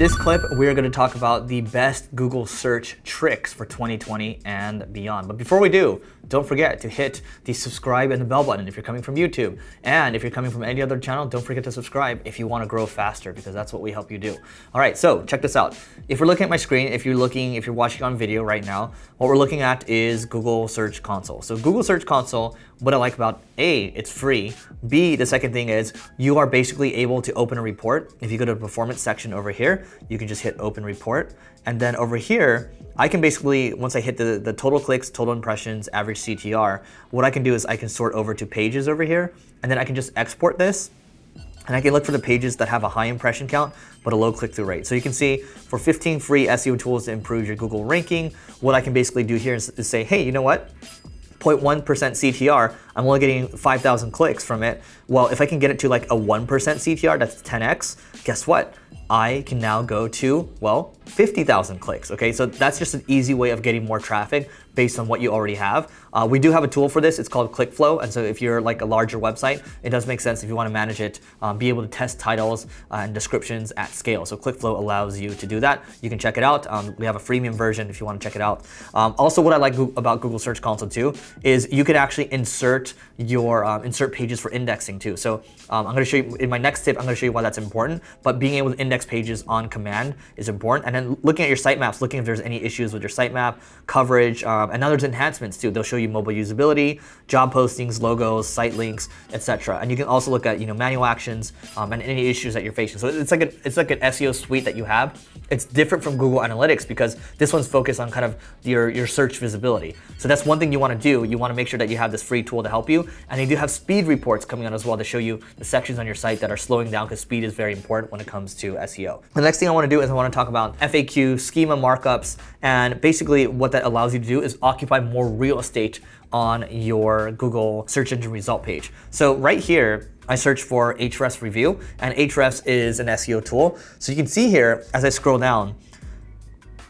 this clip, we're going to talk about the best Google search tricks for 2020 and beyond. But before we do, don't forget to hit the subscribe and the bell button if you're coming from YouTube. And if you're coming from any other channel, don't forget to subscribe if you want to grow faster, because that's what we help you do. All right, so check this out. If we're looking at my screen, if you're watching on video right now, what we're looking at is Google Search Console. So Google Search Console, what I like about A, it's free. B, the second thing is you are basically able to open a report. If you go to the performance section over here, you can just hit open report. And then over here, I can basically, once I hit the total clicks, total impressions, average CTR, what I can do is I can sort over to pages over here, and then I can just export this, and I can look for the pages that have a high impression count, but a low click-through rate. So you can see for 15 free SEO tools to improve your Google ranking, what I can basically do here is say, hey, you know what? 0.1% CTR, I'm only getting 5,000 clicks from it. Well, if I can get it to like a 1% CTR, that's 10x, guess what? I can now go to, well, 50,000 clicks, okay? So that's just an easy way of getting more traffic based on what you already have. We do have a tool for this. It's called ClickFlow. And so if you're like a larger website, it does make sense if you want to manage it, be able to test titles and descriptions at scale. So ClickFlow allows you to do that. You can check it out. We have a freemium version if you want to check it out. Also, what I like about Google Search Console too is you can actually insert your insert pages for indexing too. So I'm going to show you in my next tip, I'm going to show you why that's important, but being able to index pages on command is important. And then looking at your sitemaps, looking if there's any issues with your sitemap, coverage, and now there's enhancements too. They'll show you mobile usability, job postings, logos, site links, etc. And you can also look at manual actions and any issues that you're facing. So it's like an SEO suite that you have. It's different from Google Analytics because this one's focused on kind of your search visibility. So that's one thing you want to do. You want to make sure that you have this free tool to help you. And they do have speed reports coming on as well to show you the sections on your site that are slowing down, because speed is very important when it comes to SEO. The next thing I want to do is I want to talk about FAQ, schema markups, and basically what that allows you to do is occupy more real estate on your Google search engine result page. So right here, I search for Ahrefs review, and Ahrefs is an SEO tool. So you can see here, as I scroll down,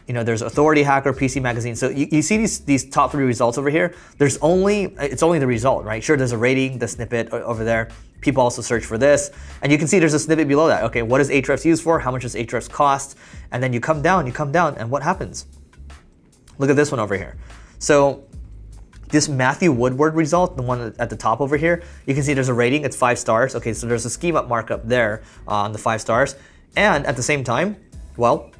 there's Authority Hacker, PC Magazine. So you see these top 3 results over here. It's only the result, right? Sure, there's a rating, the snippet over there. People also search for this. And you can see there's a snippet below that. Okay, what is Ahrefs used for? How much does Ahrefs cost? And then you come down, and what happens? Look at this one over here. So this Matthew Woodward result, the one at the top over here, you can see there's a rating, it's 5 stars. Okay, so there's a schema markup there on the 5 stars. And at the same time, well,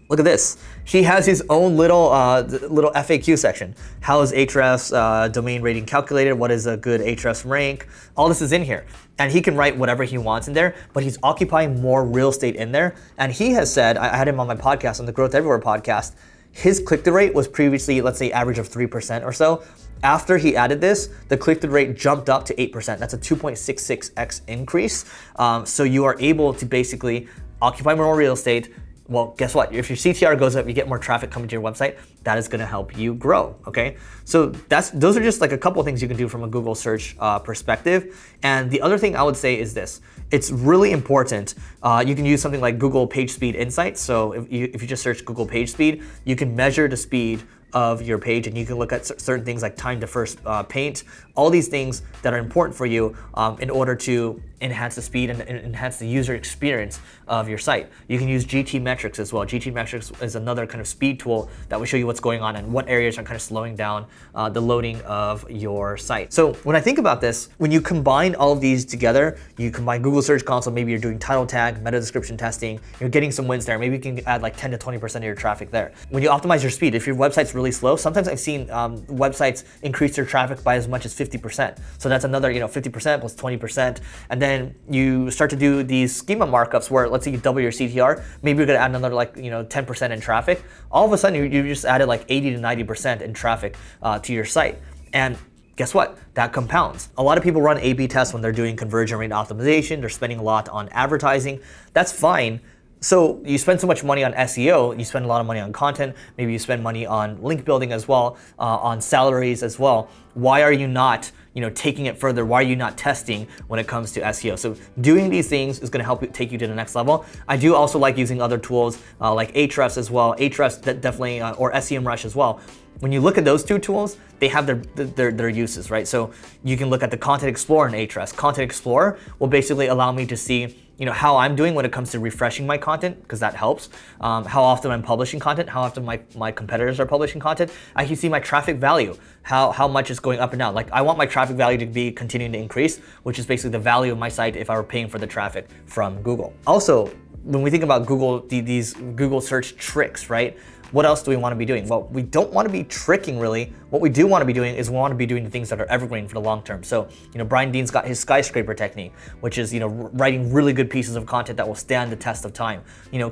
look at this. He has his own little FAQ section. How is Ahrefs domain rating calculated? What is a good Ahrefs rank? All this is in here. And he can write whatever he wants in there, but he's occupying more real estate in there. And he has said, I had him on my podcast, on the Growth Everywhere podcast, his click-through rate was previously, let's say, average of 3% or so. After he added this, the click-through rate jumped up to 8%. That's a 2.66x increase. So you are able to basically occupy more real estate. Well, guess what? If your CTR goes up, you get more traffic coming to your website. That is going to help you grow, okay? So those are just like a couple of things you can do from a Google search perspective. And the other thing I would say is this. It's really important. You can use something like Google Page Speed Insights. So if you just search Google Page Speed, you can measure the speed of your page, and you can look at certain things like time to first paint, all these things that are important for you in order to enhance the speed and enhance the user experience of your site. You can use GT metrics as well. GT metrics is another kind of speed tool that will show you what's going on and what areas are kind of slowing down the loading of your site. So when I think about this, when you combine all of these together, you combine Google Search Console, maybe you're doing title tag, meta description testing, you're getting some wins there. Maybe you can add like 10 to 20% of your traffic there. When you optimize your speed, if your website's really slow, sometimes I've seen websites increase their traffic by as much as 50%. So that's another 50% plus 20%. And then you start to do these schema markups where, let's say you double your CTR, maybe you're gonna add another 10% in traffic. All of a sudden you just added like 80 to 90% in traffic to your site. And guess what? That compounds. A lot of people run A/B tests when they're doing conversion rate optimization. They're spending a lot on advertising. That's fine. So you spend so much money on SEO, you spend a lot of money on content, maybe you spend money on link building as well, on salaries as well. Why are you not taking it further? Why are you not testing when it comes to SEO? So doing these things is going to help you take you to the next level. I do also like using other tools like Ahrefs as well. Ahrefs definitely, or SEMrush as well. When you look at those two tools, they have their uses, right? So you can look at the Content Explorer in Ahrefs. Content Explorer will basically allow me to see how I'm doing when it comes to refreshing my content, because that helps. How often I'm publishing content, how often my competitors are publishing content. I can see my traffic value, how much is going up and down. Like I want my traffic value to be continuing to increase, which is basically the value of my site if I were paying for the traffic from Google. Also, when we think about Google, these Google search tricks, right? What else do we want to be doing? Well, we don't want to be tricking really. What we do want to be doing is we want to be doing the things that are evergreen for the long term. So, Brian Dean's got his skyscraper technique, which is, writing really good pieces of content that will stand the test of time.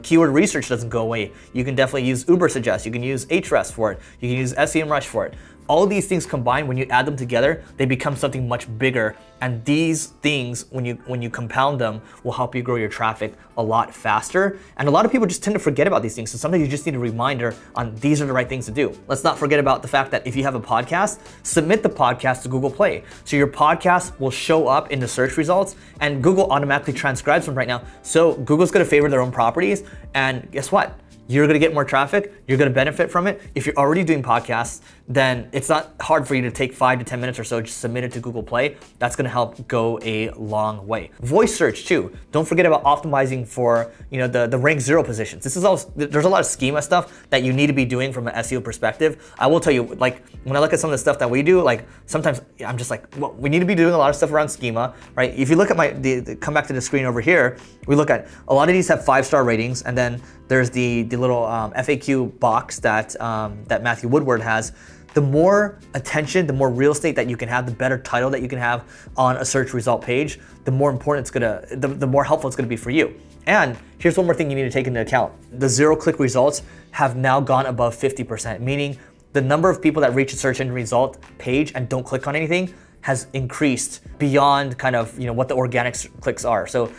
Keyword research doesn't go away. You can definitely use Ubersuggest. You can use Ahrefs for it. You can use SEMrush for it. All these things combined, when you add them together, they become something much bigger. And these things, when you compound them, will help you grow your traffic a lot faster. And a lot of people just tend to forget about these things. So sometimes you just need a reminder on these are the right things to do. Let's not forget about the fact that if you have a podcast, submit the podcast to Google Play. So your podcast will show up in the search results and Google automatically transcribes them right now. So Google's gonna favor their own properties. And guess what? You're gonna get more traffic, you're gonna benefit from it. If you're already doing podcasts, then it's not hard for you to take 5 to 10 minutes or so, just submit it to Google Play. That's gonna help go a long way. Voice search too. Don't forget about optimizing for the rank 0 positions. This is also, there's a lot of schema stuff that you need to be doing from an SEO perspective. I will tell you, like when I look at some of the stuff that we do, like sometimes I'm just like, well, we need to be doing a lot of stuff around schema, right? If you look at come back to the screen over here, we look at a lot of these have 5-star ratings, and then there's the little FAQ box that Matthew Woodward has. The more attention, the more real estate that you can have, the better title that you can have on a search result page, the more important the more helpful it's gonna be for you. And here's one more thing you need to take into account. The 0-click results have now gone above 50%, meaning the number of people that reach a search engine result page and don't click on anything has increased beyond kind of what the organic clicks are. So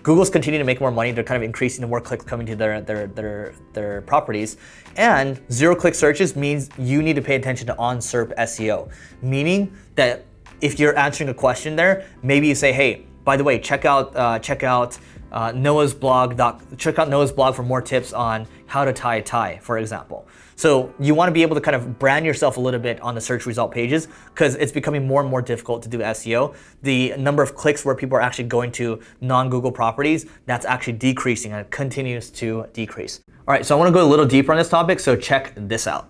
Google's continuing to make more money. They're kind of increasing the more clicks coming to their properties. And 0-click searches means you need to pay attention to on-SERP SEO, meaning that if you're answering a question there, maybe you say, hey, by the way, check out Noah's blog for more tips on how to tie a tie, for example. So you want to be able to kind of brand yourself a little bit on the search result pages, because it's becoming more and more difficult to do SEO. The number of clicks where people are actually going to non-Google properties, that's actually decreasing, and it continues to decrease. All right, so I want to go a little deeper on this topic, so check this out.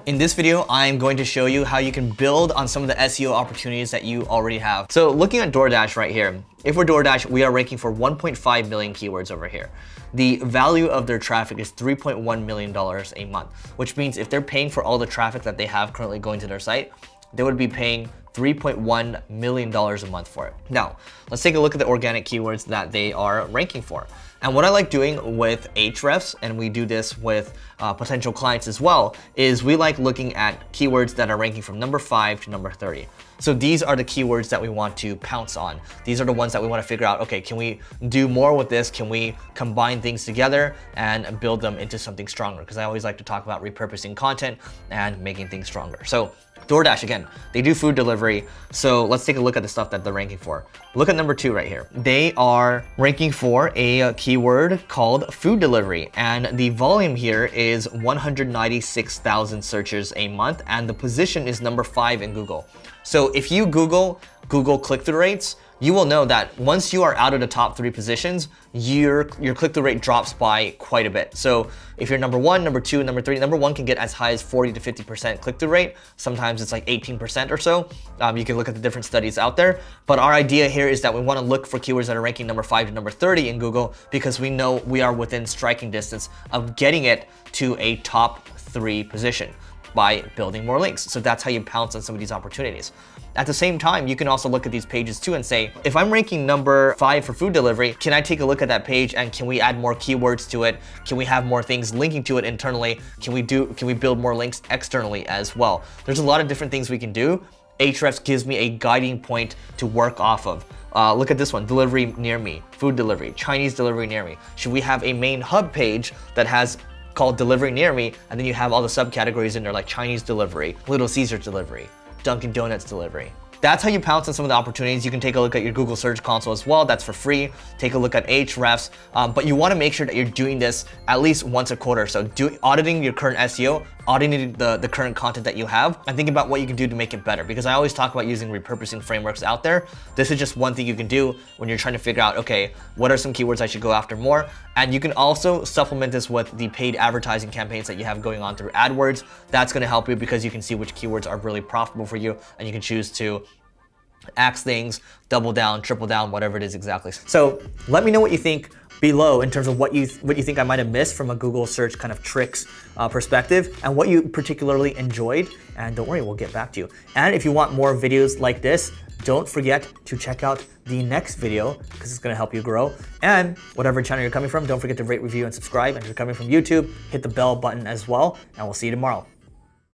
In this video, I'm going to show you how you can build on some of the SEO opportunities that you already have. So looking at DoorDash right here, if we're DoorDash, we are ranking for 1.5 million keywords over here. The value of their traffic is $3.1 million a month, which means if they're paying for all the traffic that they have currently going to their site, they would be paying $3.1 million a month for it. Now, let's take a look at the organic keywords that they are ranking for. And what I like doing with Ahrefs, and we do this with potential clients as well, is we like looking at keywords that are ranking from number 5 to number 30. So these are the keywords that we want to pounce on. These are the ones that we want to figure out, okay, can we do more with this? Can we combine things together and build them into something stronger? Because I always like to talk about repurposing content and making things stronger. So DoorDash, again, they do food delivery. So let's take a look at the stuff that they're ranking for. Look at number 2 right here. They are ranking for a keyword called food delivery. And the volume here is 196,000 searches a month. And the position is number 5 in Google. So if you Google click-through rates, you will know that once you are out of the top 3 positions, your click-through rate drops by quite a bit. So if you're number 1, number 2, number 3, number 1 can get as high as 40 to 50% click-through rate. Sometimes it's like 18% or so. You can look at the different studies out there. But our idea here is that we want to look for keywords that are ranking number 5 to number 30 in Google, because we know we are within striking distance of getting it to a top 3 position by building more links. So that's how you pounce on some of these opportunities. At the same time, you can also look at these pages too and say, if I'm ranking number 5 for food delivery, can I take a look at that page and can we add more keywords to it? Can we have more things linking to it internally? Can we build more links externally as well? There's a lot of different things we can do. Ahrefs gives me a guiding point to work off of. Look at this one, delivery near me, food delivery, Chinese delivery near me. Should we have a main hub page that has called delivery near me, and then you have all the subcategories in there like Chinese delivery, Little Caesars delivery, Dunkin' Donuts delivery, that's how you pounce on some of the opportunities. You can take a look at your Google Search Console as well. That's for free. Take a look at Ahrefs, but you want to make sure that you're doing this at least once a quarter. So auditing your current SEO, auditing the current content that you have, and think about what you can do to make it better. Because I always talk about using repurposing frameworks out there. This is just one thing you can do when you're trying to figure out, okay, what are some keywords I should go after more? And you can also supplement this with the paid advertising campaigns that you have going on through AdWords. That's going to help you because you can see which keywords are really profitable for you, and you can choose to axe things, double down, triple down, whatever it is exactly. So let me know what you think below in terms of what you think I might have missed from a Google search kind of tricks perspective, and what you particularly enjoyed. And don't worry, we'll get back to you. And if you want more videos like this, don't forget to check out the next video because it's going to help you grow. And whatever channel you're coming from, don't forget to rate, review, and subscribe. And if you're coming from YouTube, hit the bell button as well. And we'll see you tomorrow.